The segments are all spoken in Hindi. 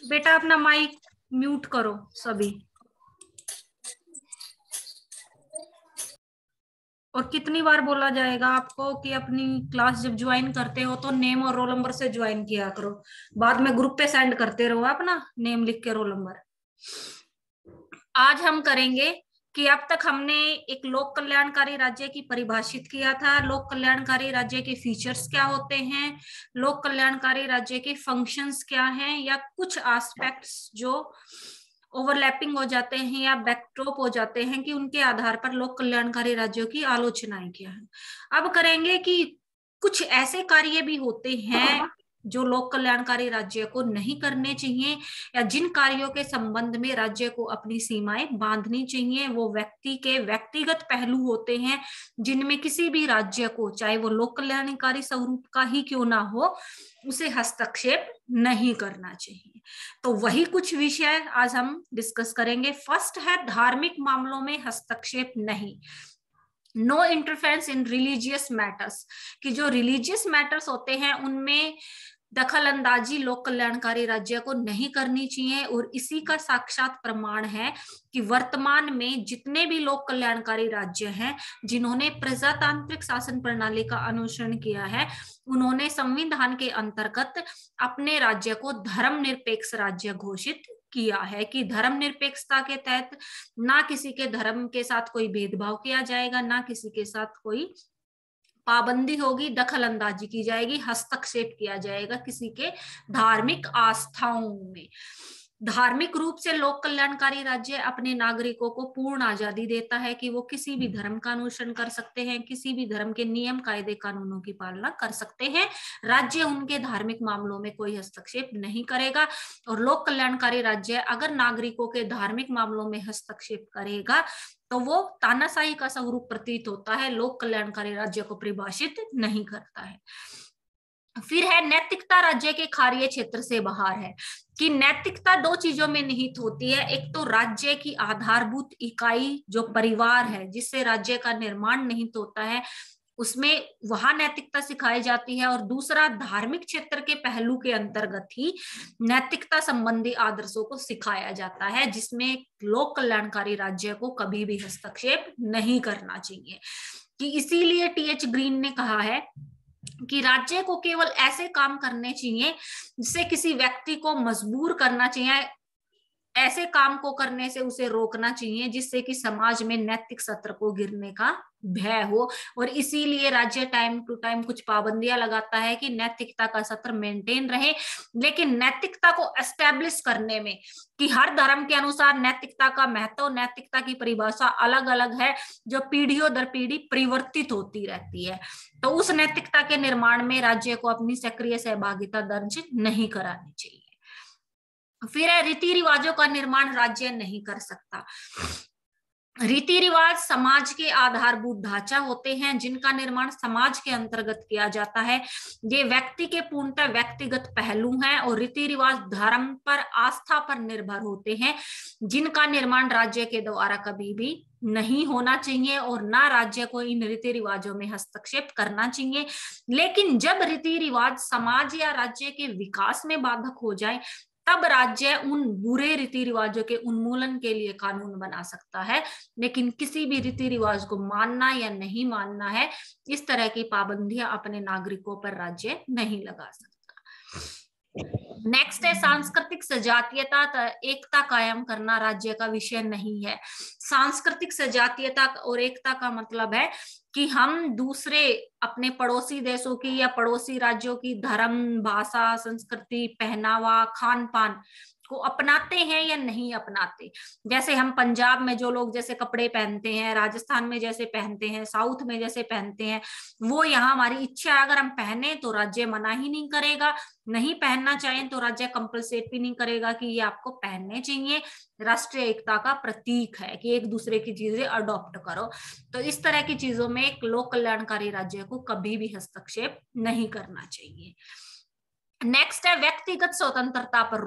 बेटा अपना माइक म्यूट करो सभी। और कितनी बार बोला जाएगा आपको कि अपनी क्लास जब ज्वाइन करते हो तो नेम और रोल नंबर से ज्वाइन किया करो, बाद में ग्रुप पे सेंड करते रहो अपना नेम लिख के रोल नंबर। आज हम करेंगे कि अब तक हमने एक लोक कल्याणकारी राज्य की परिभाषित किया था, लोक कल्याणकारी राज्य के फीचर्स क्या होते हैं, लोक कल्याणकारी राज्य के फंक्शंस क्या हैं, या कुछ एस्पेक्ट्स जो ओवरलैपिंग हो जाते हैं या बैकड्रॉप हो जाते हैं कि उनके आधार पर लोक कल्याणकारी राज्यों की आलोचनाएं क्या है। अब करेंगे कि कुछ ऐसे कार्य भी होते हैं जो लोक कल्याणकारी राज्य को नहीं करने चाहिए, या जिन कार्यों के संबंध में राज्य को अपनी सीमाएं बांधनी चाहिए। वो व्यक्ति के व्यक्तिगत पहलू होते हैं जिनमें किसी भी राज्य को, चाहे वो लोक कल्याणकारी स्वरूप का ही क्यों ना हो, उसे हस्तक्षेप नहीं करना चाहिए। तो वही कुछ विषय आज हम डिस्कस करेंगे। फर्स्ट है धार्मिक मामलों में हस्तक्षेप नहीं, no interference in religious matters, कि जो रिलीजियस मैटर्स होते हैं उनमें दखल अंदाजी लोक कल्याणकारी राज्य को नहीं करनी चाहिए। और इसी का साक्षात प्रमाण है कि वर्तमान में जितने भी लोक कल्याणकारी राज्य हैं जिन्होंने प्रजातांत्रिक शासन प्रणाली का अनुसरण किया है, उन्होंने संविधान के अंतर्गत अपने राज्य को धर्मनिरपेक्ष राज्य घोषित किया है कि धर्मनिरपेक्षता के तहत ना किसी के धर्म के साथ कोई भेदभाव किया जाएगा, ना किसी के साथ कोई पाबंदी होगी, दखल अंदाजी की जाएगी, हस्तक्षेप किया जाएगा किसी के धार्मिक आस्थाओं में। धार्मिक रूप से लोक कल्याणकारी राज्य अपने नागरिकों को पूर्ण आजादी देता है कि वो किसी भी धर्म का अनुसरण कर सकते हैं, किसी भी धर्म के नियम कायदे कानूनों की पालना कर सकते हैं। राज्य उनके धार्मिक मामलों में कोई हस्तक्षेप नहीं करेगा। और लोक कल्याणकारी राज्य अगर नागरिकों के धार्मिक मामलों में हस्तक्षेप करेगा तो वो तानाशाही का स्वरूप प्रतीत होता है, लोक कल्याणकारी राज्य को परिभाषित नहीं करता है। फिर है नैतिकता राज्य के कार्य क्षेत्र से बाहर है, कि नैतिकता दो चीजों में निहित होती है। एक तो राज्य की आधारभूत इकाई जो परिवार है जिससे राज्य का निर्माण निहित होता है, उसमें वहां नैतिकता सिखाई जाती है। और दूसरा धार्मिक क्षेत्र के पहलू के अंतर्गत ही नैतिकता संबंधी आदर्शों को सिखाया जाता है, जिसमें लोक कल्याणकारी राज्य को कभी भी हस्तक्षेप नहीं करना चाहिए। कि इसीलिए टीएच ग्रीन ने कहा है कि राज्य को केवल ऐसे काम करने चाहिए जिससे किसी व्यक्ति को मजबूर करना चाहिए, ऐसे काम को करने से उसे रोकना चाहिए जिससे कि समाज में नैतिक सत्र को गिरने का भय हो। और इसीलिए राज्य टाइम टू टाइम कुछ पाबंदियां लगाता है कि नैतिकता का सत्र मेंटेन रहे। लेकिन नैतिकता को एस्टेब्लिश करने में, कि हर धर्म के अनुसार नैतिकता का महत्व, नैतिकता की परिभाषा अलग अलग है जो पीढ़ियों दर पीढ़ी परिवर्तित होती रहती है। तो उस नैतिकता के निर्माण में राज्य को अपनी सक्रिय सहभागिता दर्ज नहीं करानी चाहिए। फिर है रीति रिवाजों का निर्माण राज्य नहीं कर सकता। रीति रिवाज समाज के आधारभूत ढांचा होते हैं जिनका निर्माण समाज के अंतर्गत किया जाता है। ये व्यक्ति के पूर्णतः व्यक्तिगत पहलू हैं और रीति रिवाज धर्म पर, आस्था पर निर्भर होते हैं, जिनका निर्माण राज्य के द्वारा कभी भी नहीं होना चाहिए और ना राज्य को इन रीति रिवाजों में हस्तक्षेप करना चाहिए। लेकिन जब रीति रिवाज समाज या राज्य के विकास में बाधक हो जाए तब राज्य उन बुरे रीति रिवाजों के उन्मूलन के लिए कानून बना सकता है। लेकिन किसी भी रीति रिवाज को मानना या नहीं मानना है, इस तरह की पाबंदियां अपने नागरिकों पर राज्य नहीं लगा सकता। नेक्स्ट है सांस्कृतिक सजातीयता, एकता कायम करना राज्य का विषय नहीं है। सांस्कृतिक सजातीयता और एकता का मतलब है कि हम दूसरे अपने पड़ोसी देशों की या पड़ोसी राज्यों की धर्म, भाषा, संस्कृति, पहनावा, खान पान को अपनाते हैं या नहीं अपनाते। जैसे हम पंजाब में जो लोग जैसे कपड़े पहनते हैं, राजस्थान में जैसे पहनते हैं, साउथ में जैसे पहनते हैं, वो यहाँ हमारी इच्छा है, अगर हम पहने तो राज्य मना ही नहीं करेगा, नहीं पहनना चाहें तो राज्य कंपलसेट भी नहीं करेगा कि ये आपको पहनने चाहिए। राष्ट्रीय एकता का प्रतीक है कि एक दूसरे की चीजें अडॉप्ट करो। तो इस तरह की चीजों में एक लोक कल्याणकारी राज्य को कभी भी हस्तक्षेप नहीं करना चाहिए। नेक्स्ट है व्यक्तिगत स्वतंत्रता पर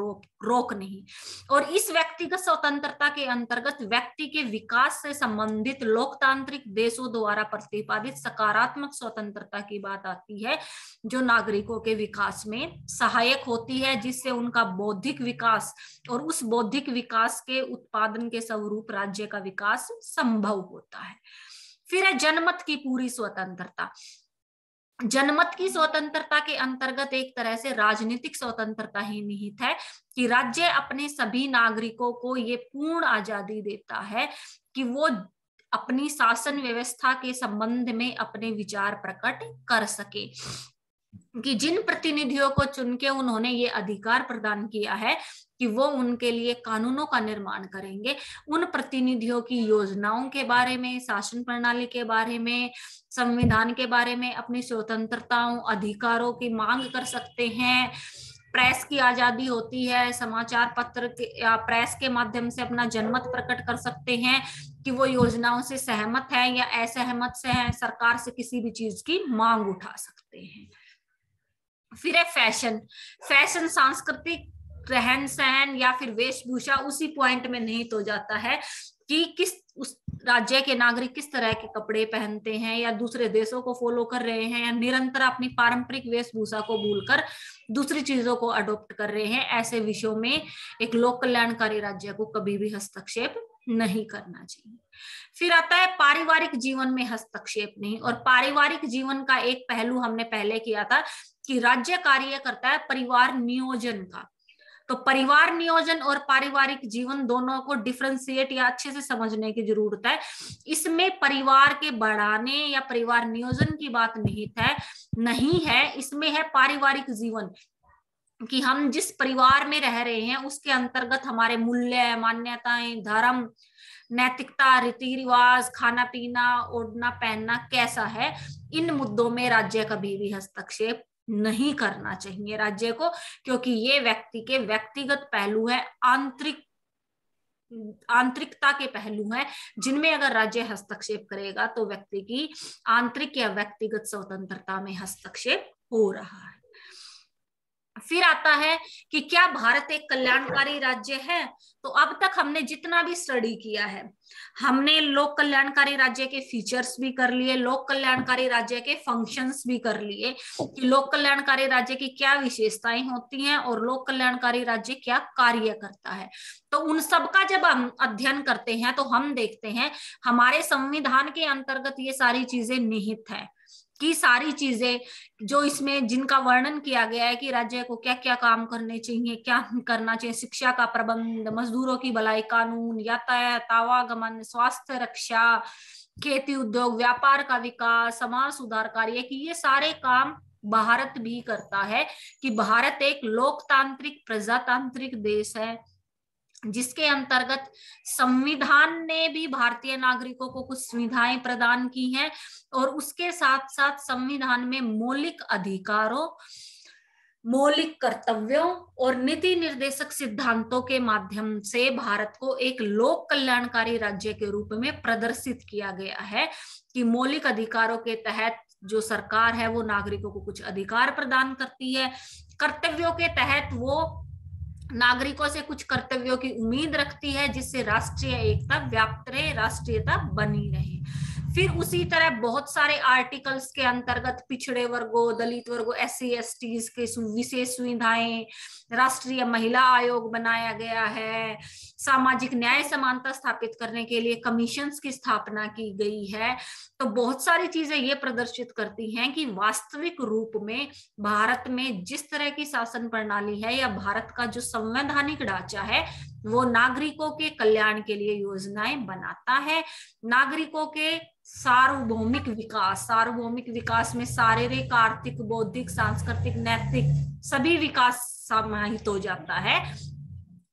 रोक नहीं। और इस व्यक्तिगत स्वतंत्रता के अंतर्गत व्यक्ति के विकास से संबंधित लोकतांत्रिक देशों द्वारा प्रतिपादित सकारात्मक स्वतंत्रता की बात आती है, जो नागरिकों के विकास में सहायक होती है, जिससे उनका बौद्धिक विकास और उस बौद्धिक विकास के उत्पादन के स्वरूप राज्य का विकास संभव होता है। फिर है जनमत की पूरी स्वतंत्रता। जनमत की स्वतंत्रता के अंतर्गत एक तरह से राजनीतिक स्वतंत्रता ही निहित है कि राज्य अपने सभी नागरिकों को ये पूर्ण आजादी देता है कि वो अपनी शासन व्यवस्था के संबंध में अपने विचार प्रकट कर सके, कि जिन प्रतिनिधियों को चुन के उन्होंने ये अधिकार प्रदान किया है कि वो उनके लिए कानूनों का निर्माण करेंगे, उन प्रतिनिधियों की योजनाओं के बारे में, शासन प्रणाली के बारे में, संविधान के बारे में अपनी स्वतंत्रताओं, अधिकारों की मांग कर सकते हैं। प्रेस की आजादी होती है, समाचार पत्र के या प्रेस के माध्यम से अपना जनमत प्रकट कर सकते हैं कि वो योजनाओं से सहमत है या असहमत से है, सरकार से किसी भी चीज की मांग उठा सकते हैं। फिर है फैशन। फैशन सांस्कृतिक रहन सहन या फिर वेशभूषा उसी पॉइंट में निहित हो जाता है कि किस उस राज्य के नागरिक किस तरह के कपड़े पहनते हैं, या दूसरे देशों को फॉलो कर रहे हैं, या निरंतर अपनी पारंपरिक वेशभूषा को भूलकर दूसरी चीजों को अडॉप्ट कर रहे हैं। ऐसे विषयों में एक लोक कल्याणकारी राज्य को कभी भी हस्तक्षेप नहीं करना चाहिए। फिर आता है पारिवारिक जीवन में हस्तक्षेप नहीं। और पारिवारिक जीवन का एक पहलू हमने पहले किया था कि राज्य कार्य करता है परिवार नियोजन का। तो परिवार नियोजन और पारिवारिक जीवन दोनों को डिफरेंशिएट या अच्छे से समझने की जरूरत है। इसमें परिवार के बढ़ाने या परिवार नियोजन की बात नहीं है, इसमें है पारिवारिक जीवन, कि हम जिस परिवार में रह रहे हैं उसके अंतर्गत हमारे मूल्य, मान्यताएं, धर्म, नैतिकता, रीति रिवाज, खाना पीना, ओढ़ना पहनना कैसा है, इन मुद्दों में राज्य कभी भी हस्तक्षेप नहीं करना चाहिए राज्य को, क्योंकि ये व्यक्ति के व्यक्तिगत पहलू है, आंतरिकता के पहलू हैं, जिनमें अगर राज्य हस्तक्षेप करेगा तो व्यक्ति की आंतरिक या व्यक्तिगत स्वतंत्रता में हस्तक्षेप हो रहा है। फिर आता है कि क्या भारत एक कल्याणकारी राज्य है। तो अब तक हमने जितना भी स्टडी किया है, हमने लोक कल्याणकारी राज्य के फीचर्स भी कर लिए, लोक कल्याणकारी राज्य के फंक्शंस भी कर लिए कि लोक कल्याणकारी राज्य की क्या विशेषताएं होती हैं और लोक कल्याणकारी राज्य क्या कार्य करता है। तो उन सब का जब हम अध्ययन करते हैं तो हम देखते हैं हमारे संविधान के अंतर्गत ये सारी चीजें निहित है, कि सारी चीजें जो इसमें जिनका वर्णन किया गया है कि राज्य को क्या क्या काम करने चाहिए, क्या करना चाहिए, शिक्षा का प्रबंध, मजदूरों की भलाई कानून, यातायात, आवागमन, स्वास्थ्य रक्षा, खेती उद्योग, व्यापार का विकास, समाज सुधार कार्य, कि ये सारे काम भारत भी करता है, कि भारत एक लोकतांत्रिक प्रजातांत्रिक देश है जिसके अंतर्गत संविधान ने भी भारतीय नागरिकों को कुछ सुविधाएं प्रदान की हैं, और उसके साथ साथ संविधान में मौलिक अधिकारों, मौलिक कर्तव्यों और नीति निर्देशक सिद्धांतों के माध्यम से भारत को एक लोक कल्याणकारी राज्य के रूप में प्रदर्शित किया गया है, कि मौलिक अधिकारों के तहत जो सरकार है वो नागरिकों को कुछ अधिकार प्रदान करती है, कर्तव्यों के तहत वो नागरिकों से कुछ कर्तव्यों की उम्मीद रखती है, जिससे राष्ट्रीय एकता व्याप्त रहे, राष्ट्रीयता बनी रहे। फिर उसी तरह बहुत सारे आर्टिकल्स के अंतर्गत पिछड़े वर्गों, दलित वर्गों, SC ST के विशेष सुविधाएं, राष्ट्रीय महिला आयोग बनाया गया है, सामाजिक न्याय समानता स्थापित करने के लिए कमीशंस की स्थापना की गई है। तो बहुत सारी चीजें ये प्रदर्शित करती हैं कि वास्तविक रूप में भारत में जिस तरह की शासन प्रणाली है या भारत का जो संवैधानिक ढांचा है वो नागरिकों के कल्याण के लिए योजनाएं बनाता है। नागरिकों के सार्वभौमिक विकास में शारीरिक, आर्थिक, बौद्धिक, सांस्कृतिक, नैतिक सभी विकास समाहित हो जाता है।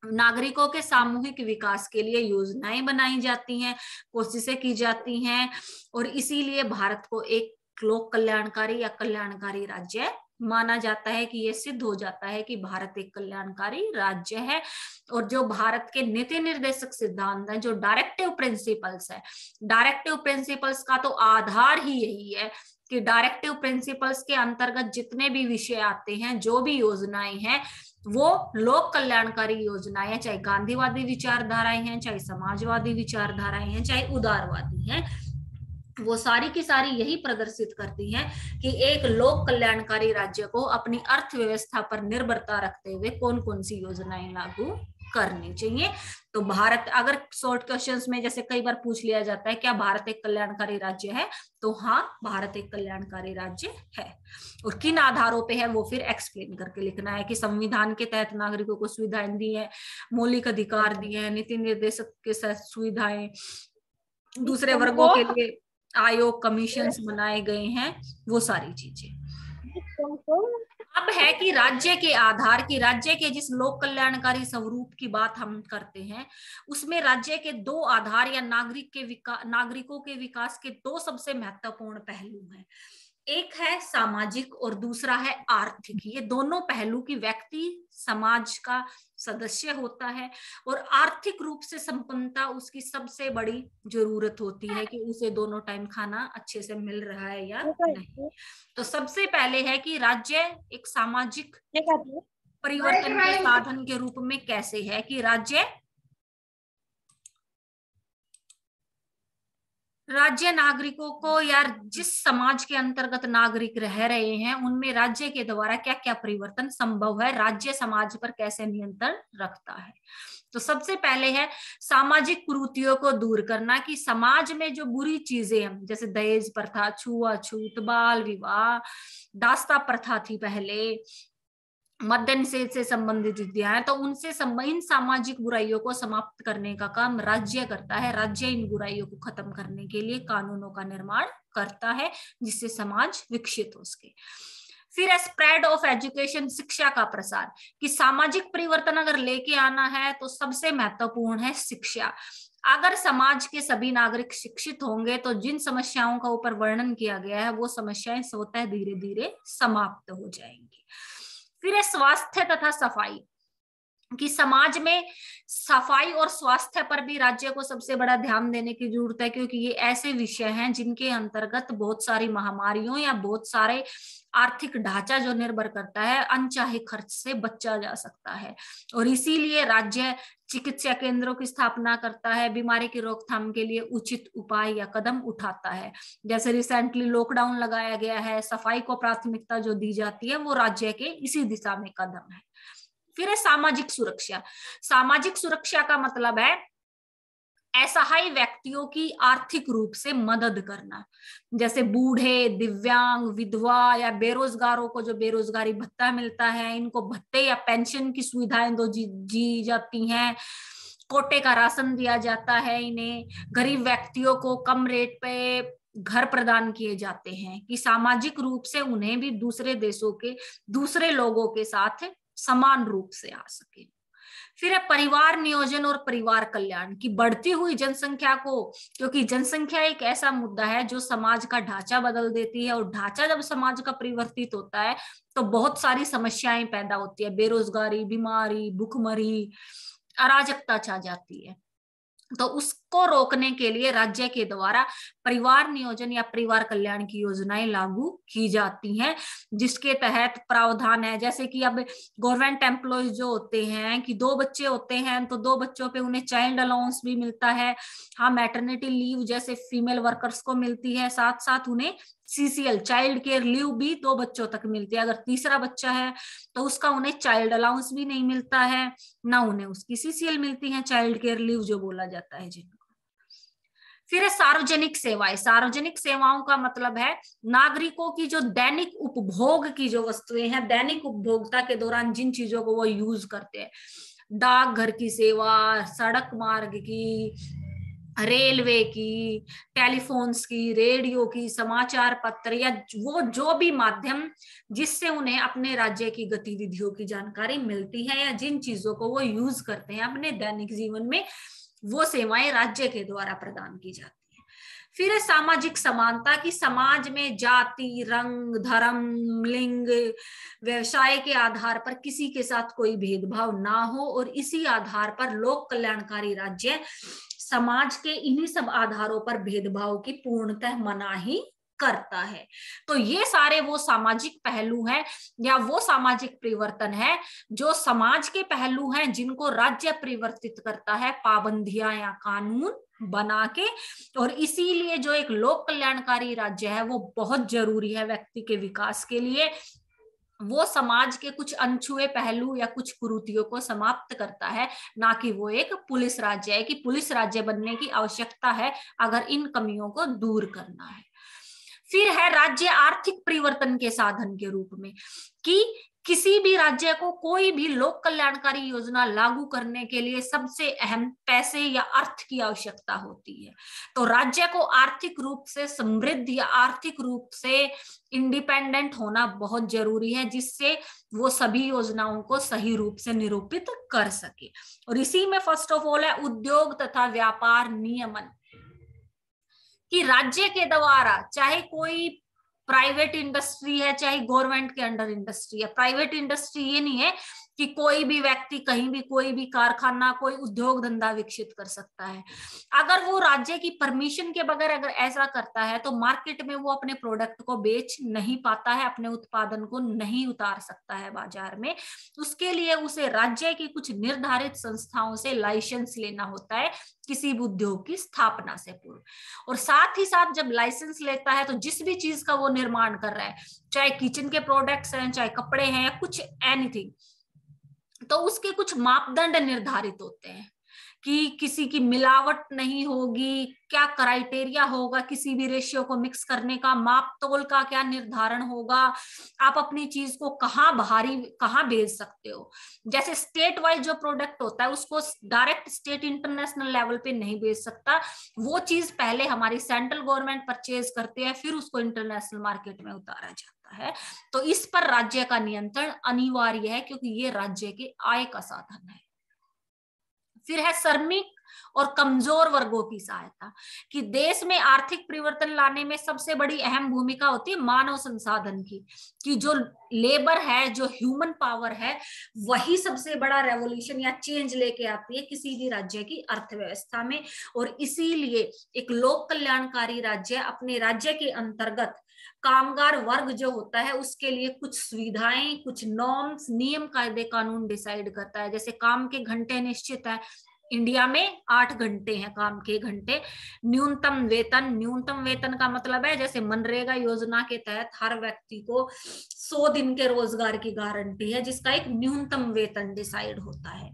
नागरिकों के सामूहिक विकास के लिए योजनाएं बनाई जाती हैं, कोशिशें की जाती हैं, और इसीलिए भारत को एक लोक कल्याणकारी या कल्याणकारी राज्य माना जाता है, कि यह सिद्ध हो जाता है कि भारत एक कल्याणकारी राज्य है। और जो भारत के नीति निर्देशक सिद्धांत हैं, जो डायरेक्टिव प्रिंसिपल्स है, डायरेक्टिव प्रिंसिपल्स का तो आधार ही यही है कि डायरेक्टिव प्रिंसिपल्स के अंतर्गत जितने भी विषय आते हैं, जो भी योजनाएं हैं, वो लोक कल्याणकारी योजनाएं, चाहे गांधीवादी विचारधाराएं हैं, चाहे समाजवादी विचारधाराएं हैं, चाहे उदारवादी हैं, वो सारी की सारी यही प्रदर्शित करती हैं कि एक लोक कल्याणकारी राज्य को अपनी अर्थव्यवस्था पर निर्भरता रखते हुए कौन कौन सी योजनाएं लागू करनी चाहिए। तो भारत, अगर शॉर्ट क्वेश्चंस में जैसे कई बार पूछ लिया जाता है क्या भारत एक कल्याणकारी राज्य है, तो हाँ, भारत एक कल्याणकारी राज्य है। और किन आधारों पे है वो फिर एक्सप्लेन करके लिखना है कि संविधान के तहत नागरिकों को सुविधाएं दी है, मौलिक अधिकार दिए हैं, नीति निर्देशक के साथ सुविधाएं, दूसरे वर्गों के लिए आयोग, कमीशन बनाए गए हैं, वो सारी चीजें। अब है कि राज्य के आधार की, राज्य के जिस लोक कल्याणकारी स्वरूप की बात हम करते हैं, उसमें राज्य के दो आधार या नागरिकों के विकास के दो सबसे महत्वपूर्ण पहलू हैं। एक है सामाजिक और दूसरा है आर्थिक। ये दोनों पहलू की व्यक्ति समाज का सदस्य होता है, और आर्थिक रूप से संपन्नता उसकी सबसे बड़ी जरूरत होती है कि उसे दोनों टाइम खाना अच्छे से मिल रहा है या नहीं। तो सबसे पहले है कि राज्य एक सामाजिक परिवर्तन के साधन के रूप में कैसे है कि राज्य नागरिकों को, या जिस समाज के अंतर्गत नागरिक रह रहे हैं, उनमें राज्य के द्वारा क्या क्या परिवर्तन संभव है, राज्य समाज पर कैसे नियंत्रण रखता है। तो सबसे पहले है सामाजिक कुरीतियों को दूर करना, कि समाज में जो बुरी चीजें हैं, जैसे दहेज प्रथा, छुआछूत, बाल विवाह, दास्ता प्रथा थी पहले, मद्य निषेध से संबंधित विधियां हैं, तो उनसे इन सामाजिक बुराइयों को समाप्त करने का काम राज्य करता है। राज्य इन बुराइयों को खत्म करने के लिए कानूनों का निर्माण करता है, जिससे समाज विकसित हो सके। फिर स्प्रेड ऑफ एजुकेशन, शिक्षा का प्रसार, कि सामाजिक परिवर्तन अगर लेके आना है तो सबसे महत्वपूर्ण है शिक्षा। अगर समाज के सभी नागरिक शिक्षित होंगे तो जिन समस्याओं का ऊपर वर्णन किया गया है वो समस्याएं स्वतः धीरे धीरे समाप्त हो जाएंगी। फिर है स्वास्थ्य तथा सफाई, कि समाज में सफाई और स्वास्थ्य पर भी राज्य को सबसे बड़ा ध्यान देने की जरूरत है, क्योंकि ये ऐसे विषय हैं जिनके अंतर्गत बहुत सारी महामारियों या बहुत सारे आर्थिक ढांचा जो निर्भर करता है, अनचाहे खर्च से बचा जा सकता है। और इसीलिए राज्य चिकित्सा केंद्रों की स्थापना करता है, बीमारी की रोकथाम के लिए उचित उपाय या कदम उठाता है। जैसे रिसेंटली लॉकडाउन लगाया गया है, सफाई को प्राथमिकता जो दी जाती है वो राज्य के इसी दिशा में कदम है। फिर है सामाजिक सुरक्षा। सामाजिक सुरक्षा का मतलब है असहाय व्यक्तियों की आर्थिक रूप से मदद करना, जैसे बूढ़े, दिव्यांग, विधवा या बेरोजगारों को जो बेरोजगारी भत्ता मिलता है, इनको भत्ते या पेंशन की सुविधाएं दी जाती हैं, कोटे का राशन दिया जाता है इन्हें, गरीब व्यक्तियों को कम रेट पे घर प्रदान किए जाते हैं, कि सामाजिक रूप से उन्हें भी दूसरे देशों के दूसरे लोगों के साथ समान रूप से आ सके। फिर है परिवार नियोजन और परिवार कल्याण, की बढ़ती हुई जनसंख्या को, क्योंकि जनसंख्या एक ऐसा मुद्दा है जो समाज का ढांचा बदल देती है, और ढांचा जब समाज का परिवर्तित होता है तो बहुत सारी समस्याएं पैदा होती है, बेरोजगारी, बीमारी, भूखमरी, अराजकता छा जाती है। तो उसको रोकने के लिए राज्य के द्वारा परिवार नियोजन या परिवार कल्याण की योजनाएं लागू की जाती हैं, जिसके तहत प्रावधान है, जैसे कि अब गवर्नमेंट एम्प्लॉयज जो होते हैं कि 2 बच्चे होते हैं तो 2 बच्चों पे उन्हें चाइल्ड अलाउंस भी मिलता है। हाँ, मैटरनिटी लीव जैसे फीमेल वर्कर्स को मिलती है, साथ साथ उन्हें CCL चाइल्ड केयर लीव भी 2 बच्चों तक मिलती है। अगर तीसरा बच्चा है तो उसका उन्हें चाइल्ड अलाउंस भी नहीं मिलता है, ना उन्हें उसकी CCL मिलती है, चाइल्ड केयर लीव जो बोला जाता है जिनको। फिर है सार्वजनिक सेवाएं। सार्वजनिक सेवाओं का मतलब है नागरिकों की जो दैनिक उपभोग की जो वस्तुएं हैं, दैनिक उपभोक्ता के दौरान जिन चीजों को वो यूज करते हैं, डाकघर की सेवा, सड़क मार्ग की, रेलवे की, टेलीफोन्स की, रेडियो की, समाचार पत्र, या वो जो भी माध्यम जिससे उन्हें अपने राज्य की गतिविधियों की जानकारी मिलती है, या जिन चीजों को वो यूज करते हैं अपने दैनिक जीवन में, वो सेवाएं राज्य के द्वारा प्रदान की जाती है। फिर है सामाजिक समानता, की समाज में जाति, रंग, धर्म, लिंग, व्यवसाय के आधार पर किसी के साथ कोई भेदभाव ना हो, और इसी आधार पर लोक कल्याणकारी राज्य समाज के इन्हीं सब आधारों पर भेदभाव की पूर्णतः मनाही करता है। तो ये सारे वो सामाजिक पहलू हैं या वो सामाजिक परिवर्तन है जो समाज के पहलू हैं जिनको राज्य परिवर्तित करता है पाबंदियां या कानून बना के। और इसीलिए जो एक लोक कल्याणकारी राज्य है वो बहुत जरूरी है व्यक्ति के विकास के लिए। वो समाज के कुछ अनछुए पहलू या कुछ कुरीतियों को समाप्त करता है, ना कि वो एक पुलिस राज्य है कि पुलिस राज्य बनने की आवश्यकता है अगर इन कमियों को दूर करना है। फिर है राज्य आर्थिक परिवर्तन के साधन के रूप में कि किसी भी राज्य को कोई भी लोक कल्याणकारी योजना लागू करने के लिए सबसे अहम पैसे या अर्थ की आवश्यकता होती है। तो राज्य को आर्थिक रूप से समृद्ध या आर्थिक रूप से इंडिपेंडेंट होना बहुत जरूरी है, जिससे वो सभी योजनाओं को सही रूप से निरूपित कर सके। और इसी में फर्स्ट ऑफ ऑल है उद्योग तथा व्यापार नियमन, कि राज्य के द्वारा चाहे कोई प्राइवेट इंडस्ट्री है चाहे गवर्नमेंट के अंडर इंडस्ट्री है। प्राइवेट इंडस्ट्री ये नहीं है कि कोई भी व्यक्ति कहीं भी कोई भी कारखाना कोई उद्योग धंधा विकसित कर सकता है। अगर वो राज्य की परमिशन के बगैर अगर ऐसा करता है तो मार्केट में वो अपने प्रोडक्ट को बेच नहीं पाता है, अपने उत्पादन को नहीं उतार सकता है बाजार में। उसके लिए उसे राज्य की कुछ निर्धारित संस्थाओं से लाइसेंस लेना होता है किसी भी उद्योग की स्थापना से पूर्व। और साथ ही साथ जब लाइसेंस लेता है तो जिस भी चीज का वो निर्माण कर रहा है, चाहे किचन के प्रोडक्ट्स हैं चाहे कपड़े हैं या कुछ एनीथिंग, तो उसके कुछ मापदंड निर्धारित होते हैं कि किसी की मिलावट नहीं होगी, क्या क्राइटेरिया होगा किसी भी रेशियो को मिक्स करने का, माप तोल का क्या निर्धारण होगा, आप अपनी चीज को कहाँ भेज सकते हो। जैसे स्टेट वाइज जो प्रोडक्ट होता है उसको डायरेक्ट स्टेट इंटरनेशनल लेवल पे नहीं भेज सकता, वो चीज पहले हमारी सेंट्रल गवर्नमेंट परचेज करती है फिर उसको इंटरनेशनल मार्केट में उतारा जाता है। तो इस पर राज्य का नियंत्रण अनिवार्य है क्योंकि ये राज्य के आय का साधन है। फिर है श्रमिक और कमजोर वर्गों की सहायता, कि देश में आर्थिक परिवर्तन लाने में सबसे बड़ी अहम भूमिका होती है मानव संसाधन की, कि जो लेबर है जो ह्यूमन पावर है वही सबसे बड़ा रेवोल्यूशन या चेंज लेके आती है किसी भी राज्य की अर्थव्यवस्था में। और इसीलिए एक लोक कल्याणकारी राज्य अपने राज्य के अंतर्गत कामगार वर्ग जो होता है उसके लिए कुछ सुविधाएं कुछ नॉर्म्स नियम कायदे कानून डिसाइड करता है। जैसे काम के घंटे निश्चित है, इंडिया में 8 घंटे हैं काम के घंटे। न्यूनतम वेतन का मतलब है जैसे मनरेगा योजना के तहत हर व्यक्ति को 100 दिन के रोजगार की गारंटी है जिसका एक न्यूनतम वेतन डिसाइड होता है।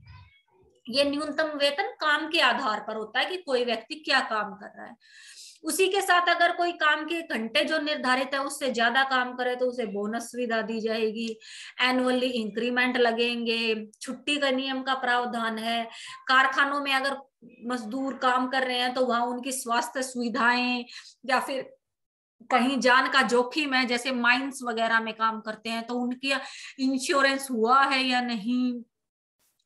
ये न्यूनतम वेतन काम के आधार पर होता है कि कोई व्यक्ति क्या काम कर रहा है। उसी के साथ अगर कोई काम के घंटे जो निर्धारित है उससे ज्यादा काम करे तो उसे बोनस सुविधा दी जाएगी, एनुअली इंक्रीमेंट लगेंगे, छुट्टी का नियम का प्रावधान है। कारखानों में अगर मजदूर काम कर रहे हैं तो वहां उनकी स्वास्थ्य सुविधाएं या फिर कहीं जान का जोखिम है जैसे माइंस वगैरह में काम करते हैं तो उनकी इंश्योरेंस हुआ है या नहीं।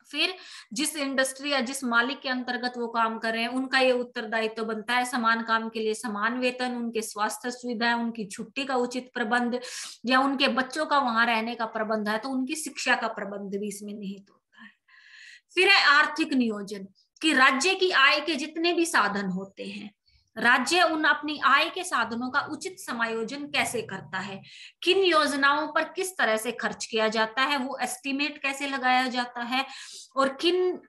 फिर जिस इंडस्ट्री या जिस मालिक के अंतर्गत वो काम कर रहे हैं उनका ये उत्तरदायित्व बनता है समान काम के लिए समान वेतन, उनके स्वास्थ्य सुविधाएं, उनकी छुट्टी का उचित प्रबंध या उनके बच्चों का वहां रहने का प्रबंध है तो उनकी शिक्षा का प्रबंध भी इसमें निहित होता है। फिर है आर्थिक नियोजन, कि राज्य की आय के जितने भी साधन होते हैं राज्य उन अपनी आय के साधनों का उचित समायोजन कैसे करता है, किन योजनाओं पर किस तरह से खर्च किया जाता है, वो एस्टिमेट कैसे लगाया जाता है और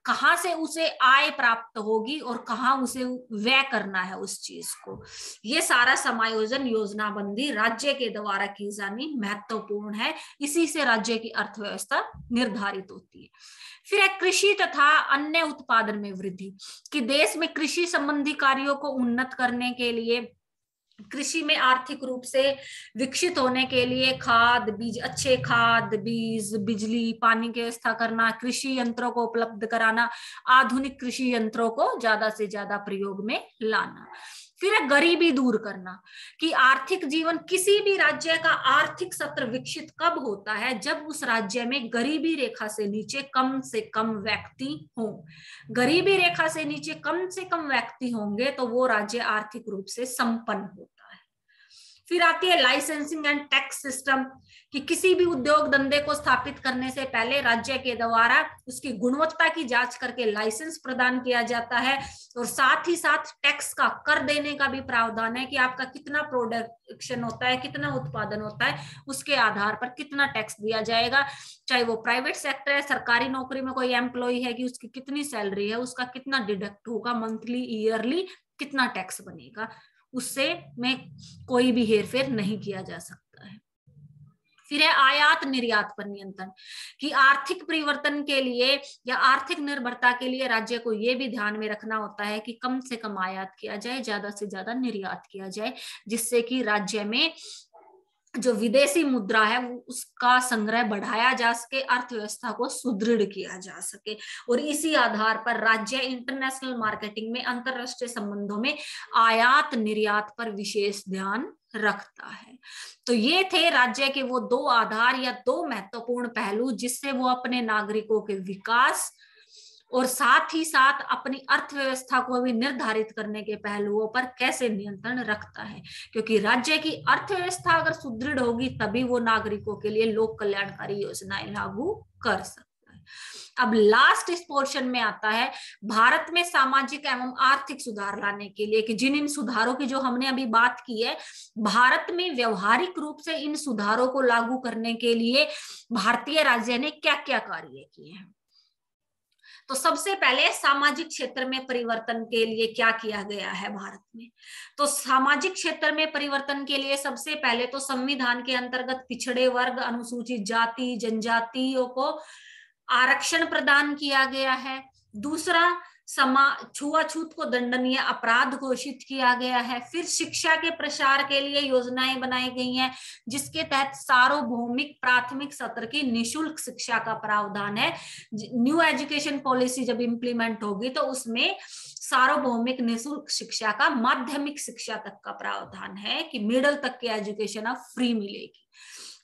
कहां से उसे आय प्राप्त होगी और कहां उसे व्यय करना है उस चीज को। ये सारा समायोजन योजनाबंदी राज्य के द्वारा की जानी महत्वपूर्ण है, इसी से राज्य की अर्थव्यवस्था निर्धारित होती है। फिर है कृषि तथा अन्य उत्पादन में वृद्धि, कि देश में कृषि संबंधी कार्यों को उन्नत करने के लिए कृषि में आर्थिक रूप से विकसित होने के लिए अच्छे खाद बीज बिजली पानी की व्यवस्था करना, कृषि यंत्रों को उपलब्ध कराना, आधुनिक कृषि यंत्रों को ज्यादा से ज्यादा प्रयोग में लाना। फिर है गरीबी दूर करना, कि आर्थिक जीवन किसी भी राज्य का आर्थिक सत्र विकसित कब होता है जब उस राज्य में गरीबी रेखा से नीचे कम से कम व्यक्ति हो। गरीबी रेखा से नीचे कम से कम व्यक्ति होंगे तो वो राज्य आर्थिक रूप से संपन्न होता है। फिर आती है लाइसेंसिंग एंड टैक्स सिस्टम, कि किसी भी उद्योग धंधे को स्थापित करने से पहले राज्य के द्वारा उसकी गुणवत्ता की जांच करके लाइसेंस प्रदान किया जाता है, और साथ ही साथ टैक्स का कर देने का भी प्रावधान है कि आपका कितना प्रोडक्शन होता है, कितना उत्पादन होता है, उसके आधार पर कितना टैक्स दिया जाएगा। चाहे वो प्राइवेट सेक्टर है, सरकारी नौकरी में कोई एम्प्लॉय है कि उसकी कितनी सैलरी है, उसका कितना डिडक्ट होगा मंथली, ईयरली, कितना टैक्स बनेगा, उससे में कोई भी हेरफेर नहीं किया जा सकता है। फिर है आयात निर्यात पर नियंत्रण, कि आर्थिक परिवर्तन के लिए या आर्थिक निर्भरता के लिए राज्य को यह भी ध्यान में रखना होता है कि कम से कम आयात किया जाए, ज्यादा से ज्यादा निर्यात किया जाए, जिससे कि राज्य में जो विदेशी मुद्रा है वो उसका संग्रह बढ़ाया जा सके, अर्थव्यवस्था को सुदृढ़ किया जा सके, और इसी आधार पर राज्य इंटरनेशनल मार्केटिंग में, अंतरराष्ट्रीय संबंधों में आयात निर्यात पर विशेष ध्यान रखता है। तो ये थे राज्य के वो दो आधार या दो महत्वपूर्ण पहलू जिससे वो अपने नागरिकों के विकास और साथ ही साथ अपनी अर्थव्यवस्था को भी निर्धारित करने के पहलुओं पर कैसे नियंत्रण रखता है, क्योंकि राज्य की अर्थव्यवस्था अगर सुदृढ़ होगी तभी वो नागरिकों के लिए लोक कल्याणकारी योजनाएं लागू कर सकता है। अब लास्ट इस पोर्शन में आता है भारत में सामाजिक एवं आर्थिक सुधार लाने के लिए, कि जिन इन सुधारों की जो हमने अभी बात की है, भारत में व्यवहारिक रूप से इन सुधारों को लागू करने के लिए भारतीय राज्य ने क्या क्या कार्य किए हैं। तो सबसे पहले सामाजिक क्षेत्र में परिवर्तन के लिए क्या किया गया है भारत में। तो सामाजिक क्षेत्र में परिवर्तन के लिए सबसे पहले तो संविधान के अंतर्गत पिछड़े वर्ग, अनुसूचित जाति, जनजातियों को आरक्षण प्रदान किया गया है। दूसरा, छुआछूत को दंडनीय अपराध घोषित किया गया है। फिर शिक्षा के प्रसार के लिए योजनाएं बनाई गई हैं, जिसके तहत सार्वभौमिक प्राथमिक सत्र की निशुल्क शिक्षा का प्रावधान है। न्यू एजुकेशन पॉलिसी जब इंप्लीमेंट होगी तो उसमें सार्वभौमिक निशुल्क शिक्षा का, माध्यमिक शिक्षा तक का प्रावधान है कि मिडिल तक की एजुकेशन अब फ्री मिलेगी।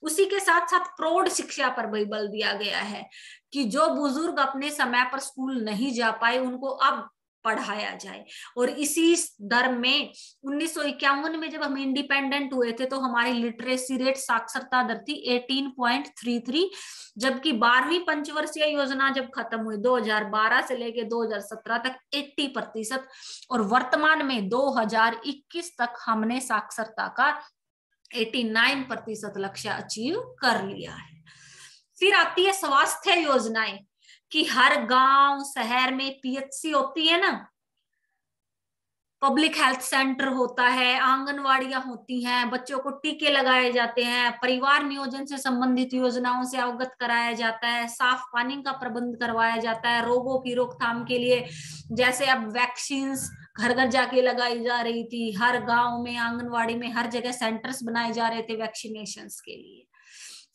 उसी के साथ साथ प्रौढ़ शिक्षा पर भी बल दिया गया है कि जो बुजुर्ग अपने समय पर स्कूल नहीं जा पाए उनको अब पढ़ाया जाए। और इसी दर में 1951 में जब हम इंडिपेंडेंट हुए थे तो हमारी लिटरेसी रेट, साक्षरता दर थी 18.33, जबकि 12वीं पंचवर्षीय योजना जब खत्म हुई 2012 से लेके 2017 तक 80%, और वर्तमान में 2021 तक हमने साक्षरता का 89% लक्ष्य अचीव कर लिया है। फिर आती है स्वास्थ्य योजनाएं, कि हर गांव शहर में पीएचसी होती है ना, पब्लिक हेल्थ सेंटर होता है, आंगनवाड़ियां होती हैं, बच्चों को टीके लगाए जाते हैं, परिवार नियोजन से संबंधित योजनाओं से अवगत कराया जाता है, साफ पानी का प्रबंध करवाया जाता है, रोगों की रोकथाम के लिए जैसे अब वैक्सीन घर घर जाके लगाई जा रही थी, हर गांव में, आंगनवाड़ी में, हर जगह सेंटर्स बनाए जा रहे थे वैक्सीनेशन के लिए।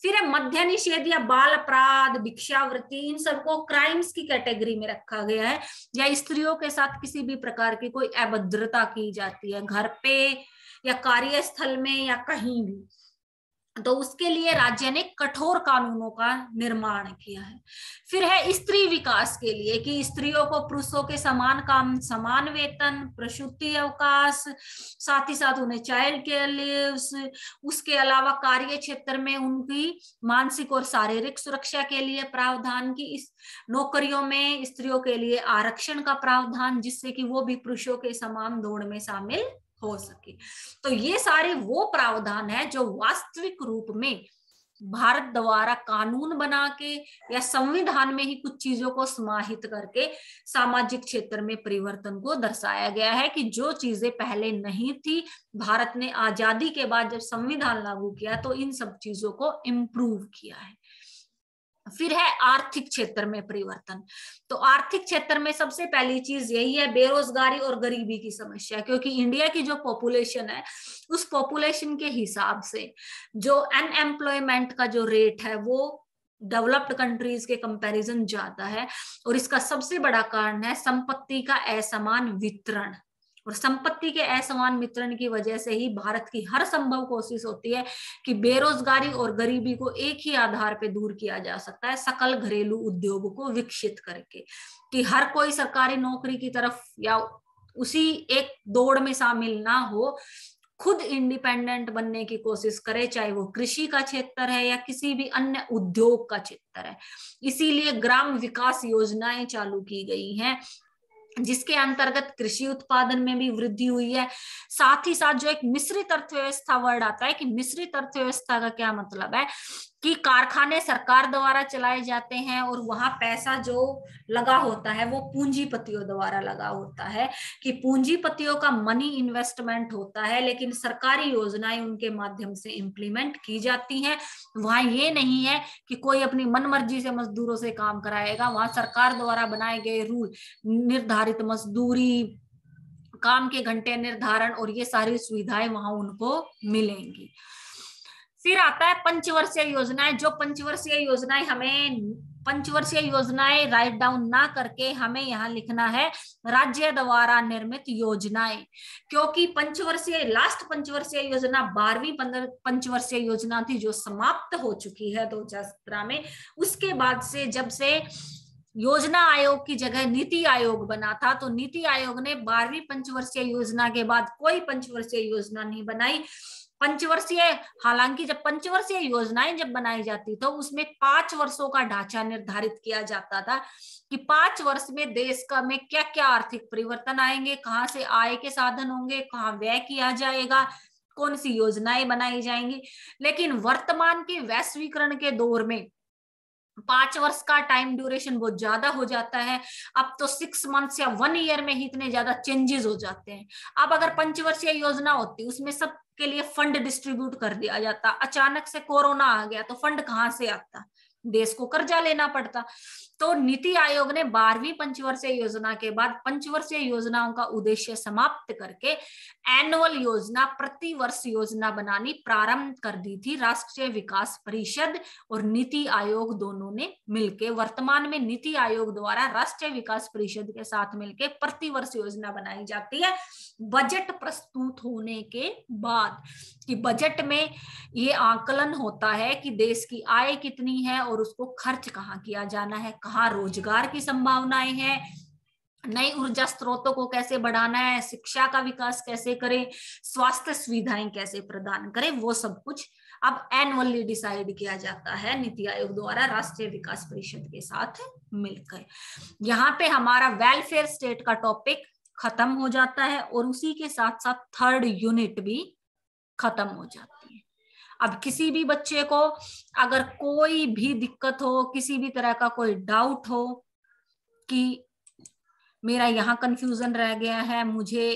फिर है मद्य निषेध या बाल अपराध, भिक्षावृत्ति, इन सबको क्राइम्स की कैटेगरी में रखा गया है, या स्त्रियों के साथ किसी भी प्रकार की कोई अभद्रता की जाती है घर पे या कार्यस्थल में या कहीं भी, तो उसके लिए राज्य ने कठोर कानूनों का निर्माण किया है। फिर है स्त्री विकास के लिए, कि स्त्रियों को पुरुषों के समान काम, समान वेतन, प्रसूति अवकाश, साथ ही साथ उन्हें चाइल्ड केयर लीव्स, उसके अलावा कार्य क्षेत्र में उनकी मानसिक और शारीरिक सुरक्षा के लिए प्रावधान, की इस नौकरियों में स्त्रियों के लिए आरक्षण का प्रावधान, जिससे कि वो भी पुरुषों के समान दौड़ में शामिल हो सके। तो ये सारे वो प्रावधान है जो वास्तविक रूप में भारत द्वारा कानून बना के या संविधान में ही कुछ चीजों को समाहित करके सामाजिक क्षेत्र में परिवर्तन को दर्शाया गया है, कि जो चीजें पहले नहीं थी, भारत ने आजादी के बाद जब संविधान लागू किया तो इन सब चीजों को इम्प्रूव किया है। फिर है आर्थिक क्षेत्र में परिवर्तन। तो आर्थिक क्षेत्र में सबसे पहली चीज यही है बेरोजगारी और गरीबी की समस्या, क्योंकि इंडिया की जो पॉपुलेशन है उस पॉपुलेशन के हिसाब से जो अनएम्प्लॉयमेंट का जो रेट है वो डेवलप्ड कंट्रीज के कंपैरिजन ज्यादा है, और इसका सबसे बड़ा कारण है संपत्ति का असमान वितरण। और संपत्ति के असमान वितरण की वजह से ही भारत की हर संभव कोशिश होती है कि बेरोजगारी और गरीबी को एक ही आधार पे दूर किया जा सकता है, सकल घरेलू उद्योग को विकसित करके, कि हर कोई सरकारी नौकरी की तरफ या उसी एक दौड़ में शामिल ना हो, खुद इंडिपेंडेंट बनने की कोशिश करे, चाहे वो कृषि का क्षेत्र है या किसी भी अन्य उद्योग का क्षेत्र है। इसीलिए ग्राम विकास योजनाएं चालू की गई हैं, जिसके अंतर्गत कृषि उत्पादन में भी वृद्धि हुई है। साथ ही साथ जो एक मिश्रित अर्थव्यवस्था वर्ड आता है, कि मिश्रित अर्थव्यवस्था का क्या मतलब है, कि कारखाने सरकार द्वारा चलाए जाते हैं और वहां पैसा जो लगा होता है वो पूंजीपतियों द्वारा लगा होता है, कि पूंजीपतियों का मनी इन्वेस्टमेंट होता है, लेकिन सरकारी योजनाएं उनके माध्यम से इंप्लीमेंट की जाती हैं। वहां ये नहीं है कि कोई अपनी मनमर्जी से मजदूरों से काम कराएगा, वहां सरकार द्वारा बनाए गए रूल, निर्धारित मजदूरी, काम के घंटे निर्धारण और ये सारी सुविधाएं वहां उनको मिलेंगी। फिर आता है पंचवर्षीय योजनाएं। जो पंचवर्षीय योजनाएं, हमें पंचवर्षीय योजनाएं राइट डाउन ना करके हमें यहाँ लिखना है राज्य द्वारा निर्मित योजनाएं, क्योंकि पंचवर्षीय, लास्ट पंचवर्षीय योजना 12वीं पंचवर्षीय योजना थी जो समाप्त हो चुकी है 2017 में। उसके बाद से जब से योजना आयोग की जगह नीति आयोग बना था, तो नीति आयोग ने 12वीं पंचवर्षीय योजना के बाद कोई पंचवर्षीय योजना नहीं बनाई। पंचवर्षीय, हालांकि जब पंचवर्षीय योजनाएं जब बनाई जाती तो उसमें 5 वर्षों का ढांचा निर्धारित किया जाता था, कि 5 वर्ष में देश का में क्या क्या आर्थिक परिवर्तन आएंगे, कहां से आय के साधन होंगे, कहां व्यय किया जाएगा, कौन सी योजनाएं बनाई जाएंगी। लेकिन वर्तमान के वैश्वीकरण के दौर में 5 वर्ष का टाइम ड्यूरेशन बहुत ज्यादा हो जाता है। अब तो 6 मंथ्स या 1 ईयर में ही इतने ज्यादा चेंजेस हो जाते हैं। अब अगर पंचवर्षीय योजना होती, उसमें सब के लिए फंड डिस्ट्रीब्यूट कर दिया जाता, अचानक से कोरोना आ गया तो फंड कहां से आता, देश को कर्जा लेना पड़ता। तो नीति आयोग ने 12वीं पंचवर्षीय योजना के बाद पंचवर्षीय योजनाओं का उद्देश्य समाप्त करके एनुअल योजना, प्रति वर्ष योजना बनानी प्रारंभ कर दी थी राष्ट्रीय विकास परिषद और नीति आयोग दोनों ने मिलकर। वर्तमान में नीति आयोग द्वारा राष्ट्रीय विकास परिषद के साथ मिलकर प्रति वर्ष योजना बनाई जाती है बजट प्रस्तुत होने के बाद, कि बजट में ये आकलन होता है कि देश की आय कितनी है और उसको खर्च कहाँ किया जाना है, कहाँ रोजगार की संभावनाएं हैं, नई ऊर्जा स्रोतों को कैसे बढ़ाना है, शिक्षा का विकास कैसे करें, स्वास्थ्य सुविधाएं कैसे प्रदान करें, वो सब कुछ अब एनुअली डिसाइड किया जाता है नीति आयोग द्वारा राष्ट्रीय विकास परिषद के साथ मिलकर। यहाँ पे हमारा वेलफेयर स्टेट का टॉपिक खत्म हो जाता है और उसी के साथ साथ 3rd यूनिट भी खत्म हो जाती है। अब किसी भी बच्चे को अगर कोई भी दिक्कत हो, किसी भी तरह का कोई डाउट हो कि मेरा यहाँ कंफ्यूजन रह गया है, मुझे